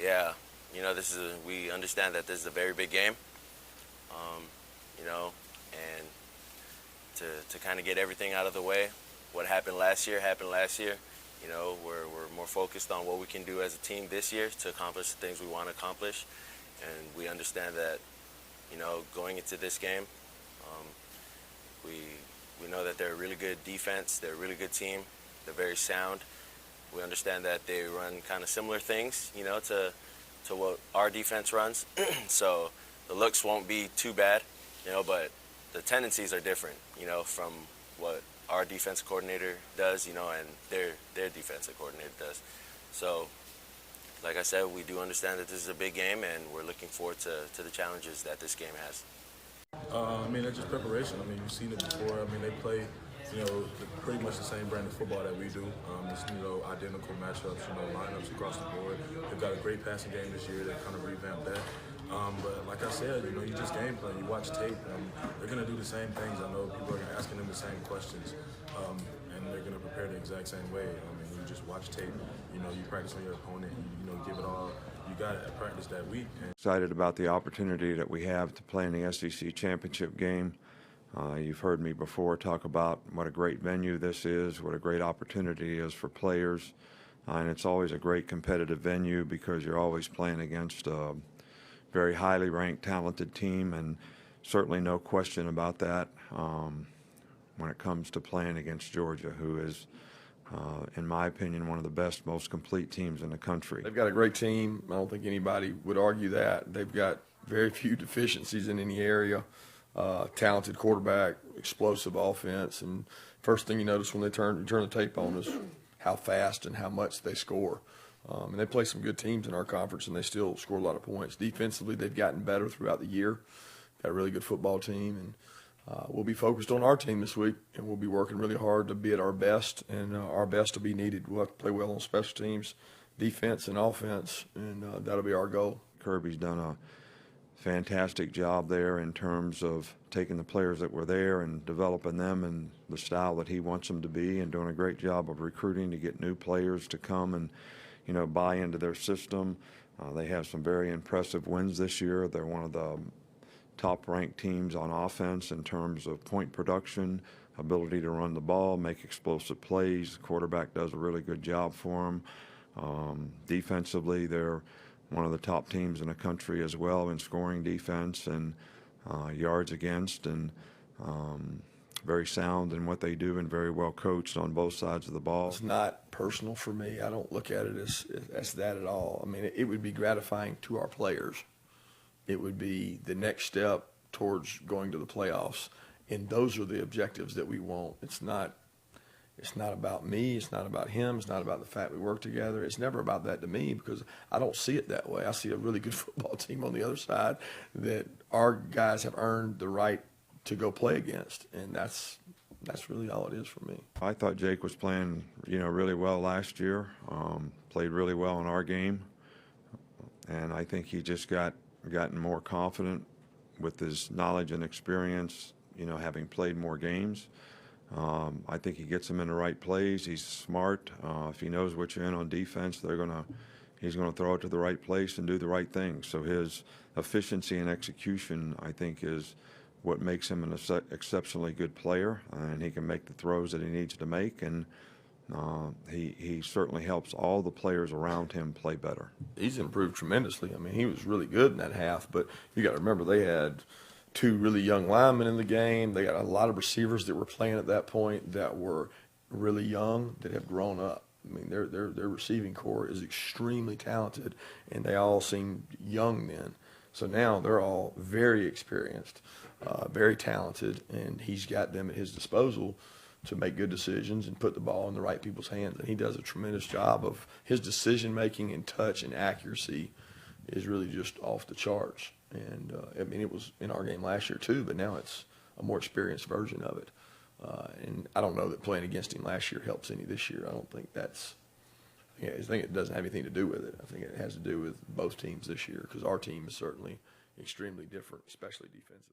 Yeah, we understand that this is a very big game, and to kind of get everything out of the way, what happened last year happened last year. We're more focused on what we can do as a team this year to accomplish the things we want to accomplish, and we understand that, going into this game, um, we know that they're a really good defense, they're a really good team, they're very sound. We understand that they run kind of similar things, to what our defense runs. So the looks won't be too bad, but the tendencies are different, from what our defense coordinator does, and their defensive coordinator does. So, like I said, we do understand that this is a big game, and we're looking forward to the challenges that this game has. It's just preparation. You've seen it before. They play, pretty much the same brand of football that we do. It's, identical matchups, lineups across the board. They've got a great passing game this year. They kind of revamped that. But like I said, you just game plan. You watch tape. They're going to do the same things. I know people are asking them the same questions, and they're going to prepare the exact same way. You just watch tape. You practice on your opponent. You give it all you got at practice that week. Excited about the opportunity that we have to play in the SEC championship game. You've heard me before talk about what a great venue this is, what a great opportunity is for players, and it's always a great competitive venue because you're always playing against a very highly ranked, talented team, and certainly no question about that when it comes to playing against Georgia, who is in my opinion, one of the best, most complete teams in the country. They've got a great team. I don't think anybody would argue that. They've got very few deficiencies in any area. Talented quarterback, explosive offense, and first thing you notice when you turn the tape on is how fast and how much they score. And they play some good teams in our conference, and they still score a lot of points. Defensively, they've gotten better throughout the year. Got a really good football team, and we'll be focused on our team this week, and we'll be working really hard to be at our best, and our best will be needed. We'll have to play well on special teams, defense, and offense, and that'll be our goal. Kirby's done a fantastic job there in terms of taking the players that were there and developing them in the style that he wants them to be, and doing a great job of recruiting to get new players to come and, buy into their system. They have some very impressive wins this year. They're one of the top-ranked teams on offense in terms of point production, ability to run the ball, make explosive plays. The quarterback does a really good job for them. Defensively, they're one of the top teams in the country as well in scoring defense and yards against, and very sound in what they do and very well coached on both sides of the ball. It's not personal for me. I don't look at it as that at all. It would be gratifying to our players. It would be the next step towards going to the playoffs, and those are the objectives that we want. It's not about me. It's not about him. It's not about the fact we work together. It's never about that to me because I don't see it that way. I see a really good football team on the other side that our guys have earned the right to go play against, and that's really all it is for me. I thought Jake was playing, really well last year. Played really well in our game, and I think he just gotten more confident with his knowledge and experience, having played more games. I think he gets them in the right plays. He's smart. If he knows what you're in on defense, he's gonna throw it to the right place and do the right thing. So his efficiency and execution, I think, is what makes him an exceptionally good player, and he can make the throws that he needs to make, and he certainly helps all the players around him play better. He's improved tremendously. He was really good in that half, but you got to remember they had two really young linemen in the game. They got a lot of receivers that were playing at that point that were really young that have grown up. Their receiving core is extremely talented, and they all seem young then. So now they're all very experienced, very talented, and he's got them at his disposal to make good decisions and put the ball in the right people's hands. And he does a tremendous job of his decision-making and touch and accuracy is really just off the charts. And, it was in our game last year too, but now it's a more experienced version of it. And I don't know that playing against him last year helps any this year. I don't think I think it doesn't have anything to do with it. I think it has to do with both teams this year because our team is certainly extremely different, especially defensively.